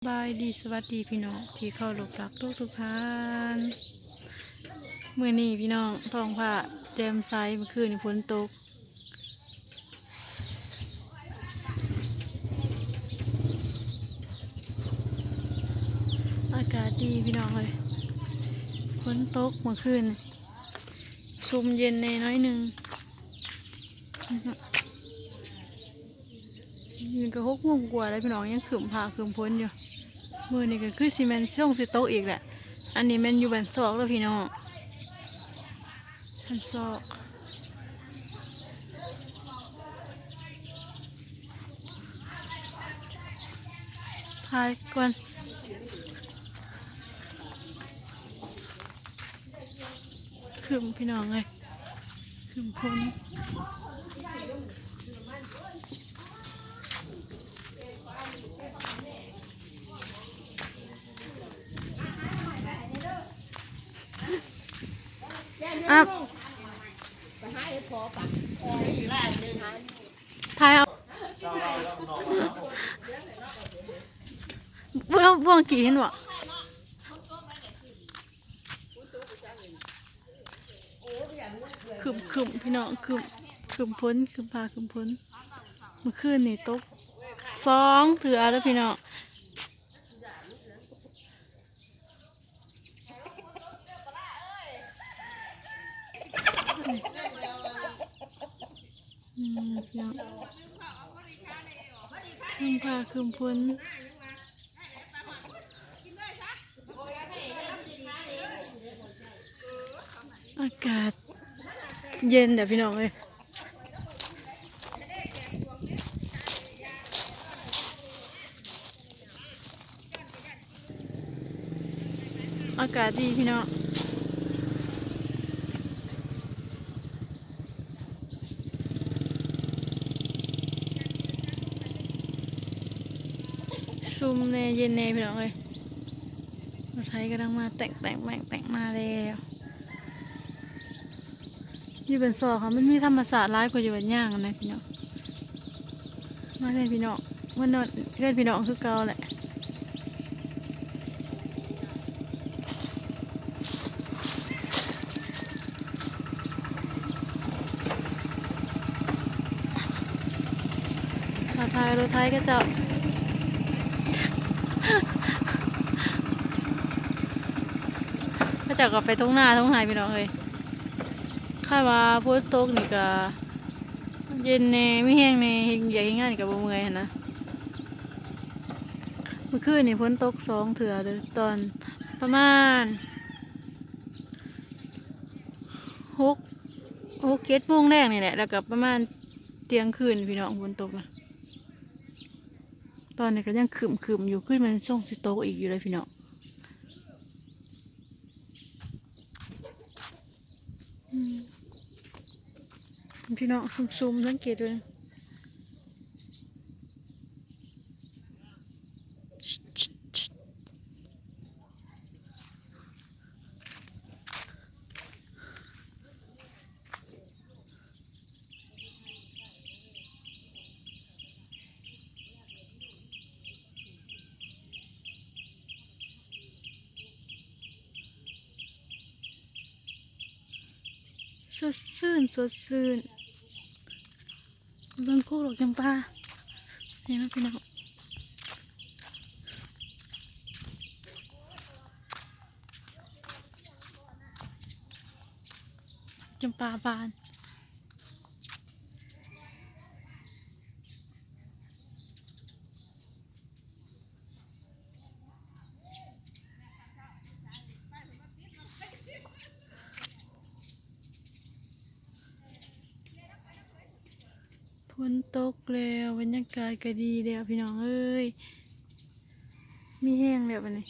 บายดีสวัสดีพี่น้องที่เข้าหลบรักทุกท่านเมื่อนี้พี่น้องท้องผ้าแจ่มใสเมื่อคืนฝนตกอากาศดีพี่น้องเลยฝนตกเมื่อคืนซุ่มเย็นในน้อยหนึ่งยืนกระหกง่วงกว่าแล้วพี่น้องยังขืมผ้าขืมพ้นอยู่มือนี่ก็คือซีเมนต์ส่งสิโตอีกแหละอันนี้แมันอยู่บันซอกแล้วพี่น้องบันซอกพายก่อนขืมพี่น้องเลยขืมพ้นอ่ะทายเอาบ่วงกี่เห็นวะคืมพี่น้องคืมพ้นคืมพาคืมพ้นเมื่อคืนนี่ตกสองเถื่อแล้วพี่น้องพี่น้องคืมพาคืมพ้นอากาศเย็นเดี๋ยวพี่น้องเลยอากาศดีพี่น้องซุ่มเนเย็นเนพี่น้องเลยรถไทยกำลังมาแต่งมาแล้วอยู่เป็นซอกค่ะมันมีธรรมศาสตร์ร้ายกว่าอยู่เป็นย่างนะพี่น้องมาเล่นพี่น้องมันนอนเล่นพี่น้องคือเก่าแหละรถไทยก็จะก็จะกลับไปทุ่งนาทุ่งไร่พี่น้องเลยข้าว่าพูดตกนี่ก็เย็นเน่ไม่แห้งเน่อยากให้งานกับบ่เมื่อยนะเมื่อคืนนี่ฝนตกสองเถื่อเลยตอนประมาณหก7 โมงแรกนี่แหละแล้วก็ประมาณเที่ยงคืนพี่น้องฝนตกนะตอนนี้ก็ยังคืมอยู่ขึ้นมันช่วงสิโตอีกอยู่เลยพี่น้องพี่น้องซุ่มสังเกตด้วยสดชื่นเรื่องโคกดอกจำปาเนี่ยนะพี่น้องจำปาบานฝนตกแล้วบรรยากาศก็ดีแล้วพี่น้องเอ้ยมีแห้งแล้ววันนี้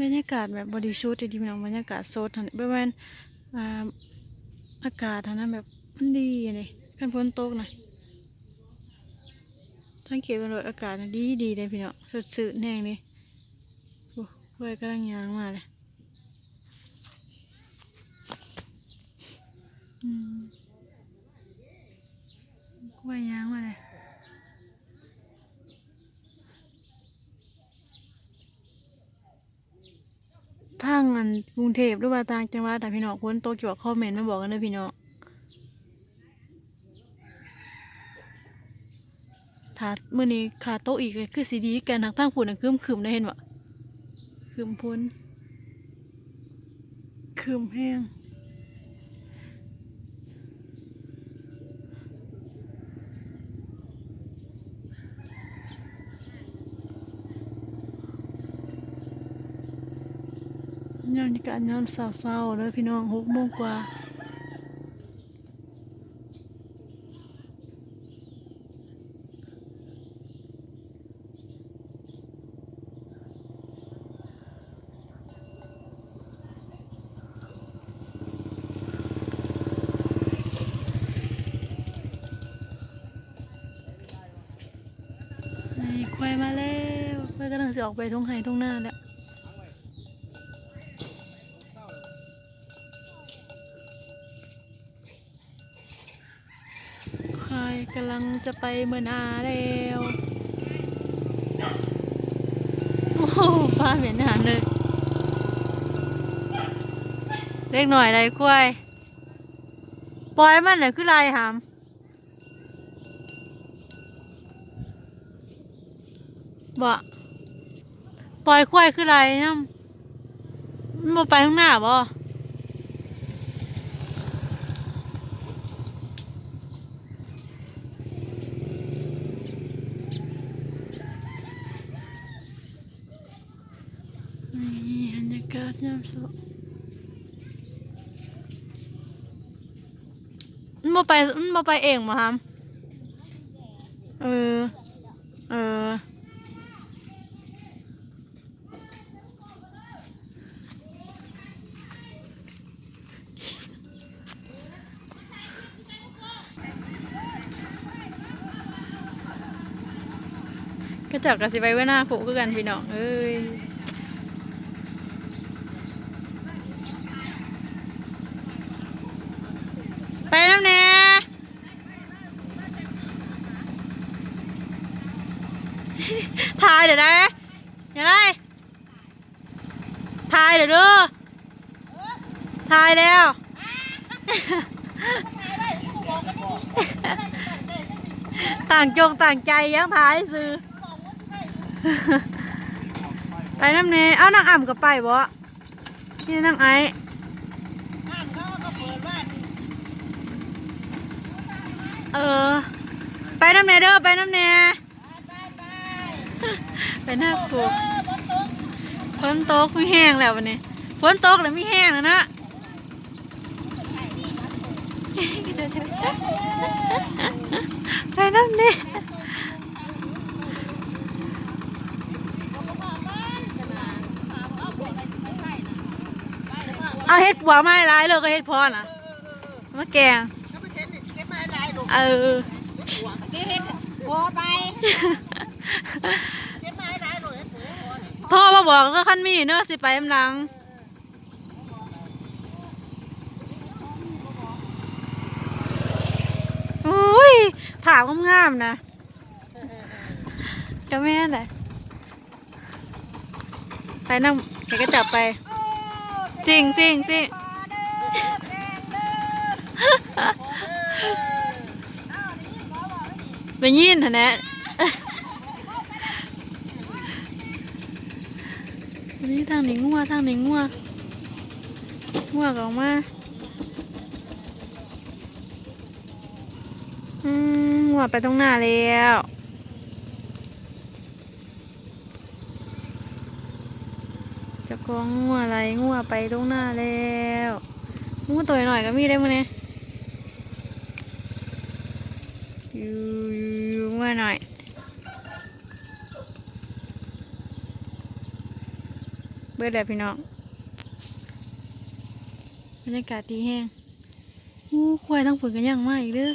บรรยากาศแบบบริสุทธิ์ดีพี่น้องบรรยากาศสดประมาณอ่าอากาศนะแบบมันดีเลยกันฝนตกนะสังเกตว่าอากาศดีเลยพี่น้องสดชื่นแห้งเลยโอ้ยกำลังยางมาเลยว่ายยางมาเลย ทางอันกรุงเทพหรือว่าต่างจังหวัดแต่พี่น้องฝนตกอยู่ว่าคอมเมนต์มาบอกกันเด้อพี่น้องถ้ามื้อนี้ขาโตกอีกก็คือสิดีกันทางฝุ่นน่ะครึมๆได้เห็นบ่ครึมพ้นครึมแห้งยามนี้ก็ยามเช้าๆเด้อพี่น้อง6 โมงกว่านี่ควายมาแล้วควายกำลังจะออกไปทุ่งไร่ทุ่งนาแล้วควายกำลังจะไปเมืองนาแล้วโอ้โหฟ้าเหม็นอาหารเลยเล็กหน่อยไรควายปล่อยมันน่ะคือไรหามบ่ปล่อยควายคือไรน้ำมันบ่ไปข้างหน้าบ่นี่บรรยากาศยามเช้ามันบ่ไปเองบ่หามเออเออก็จักกะสิไปไว้หน้าขู่คือกันพี่น้องเอ้ยไปน้ำแน่ถ่ายเดี๋ยวได้อย่าได้ถ่ายเดี๋ยวดูถ่ายแล้วต่างจงต่างใจยังถ่ายซื้อไปน้ำเนยเอานางอ่ำกับไปบ่นี่นางไอเออไปน้ำเนยเด้อไปน้ำเนยไปหน้าครัวฝนตกไม่แห้งแล้ววันนี้ฝนตกแล้วไม่แห้งแล้วนะไปน้ำเนยเอาเห็ดปัวไม้ร้ายเลยก็เห็ดพอน่ะมะแกงเออโอ้ไปโทรมาบอกก็คันมีเนอะสิไปกำลังอุ้ยถามงามๆนะจะแม่ไหนไปนั่งไปก็จับไปจริงไปยินเถอะนะนี่ทางนี้งัวก็ออกมางัวไปตรงหน้าแล้วจะกองงัวอะไรงัวไปตรงหน้าแล้วงัวตัวหน่อยก็มีได้มั้ยเนี่ยอยู่งัวหน่อยเบิดแล้วพี่น้องบรรยากาศดีแห้งควายทั้งผลกันยังมาอีกเด้อ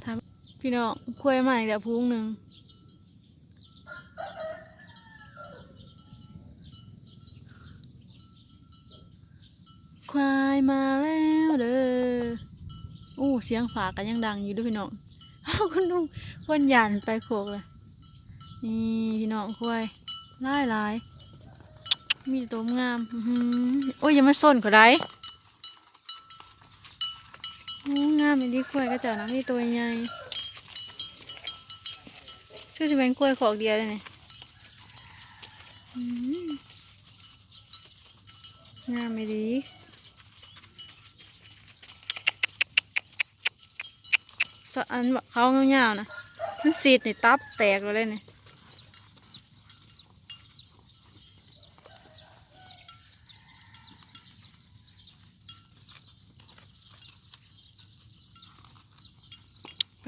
ถามพี่น้องควายมาอีกแล้วพุงหนึ่งควายมาแล้วเด้อเสียงฝากันยังดังอยู่ด้วยพี่น้องคุณลุงคนหยันไปโขกเลยนี่พี่น้องควายหลาย มีแต่ตัวงามโอ้ยอยังมาส้นก็ได้โอ้งามเป็นที่กล้วยก็จะนะมีตัวใหญ่ชื่อจะเป็นกล้วยขอกเดียวเลยเนี่ยงามไม่ดีสะอันเขาเงาๆนะมันสีดในตับแตกเลยเนี่ย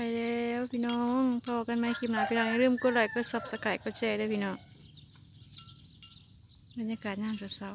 ไปแล้วพี่น้องพอกันไหมคลิปหน้าพี่น้องอย่าลืมกดไลค์กดซับสไครต์กดแชร์ด้วยพี่น้องบรรยากาศน่าจะเศร้า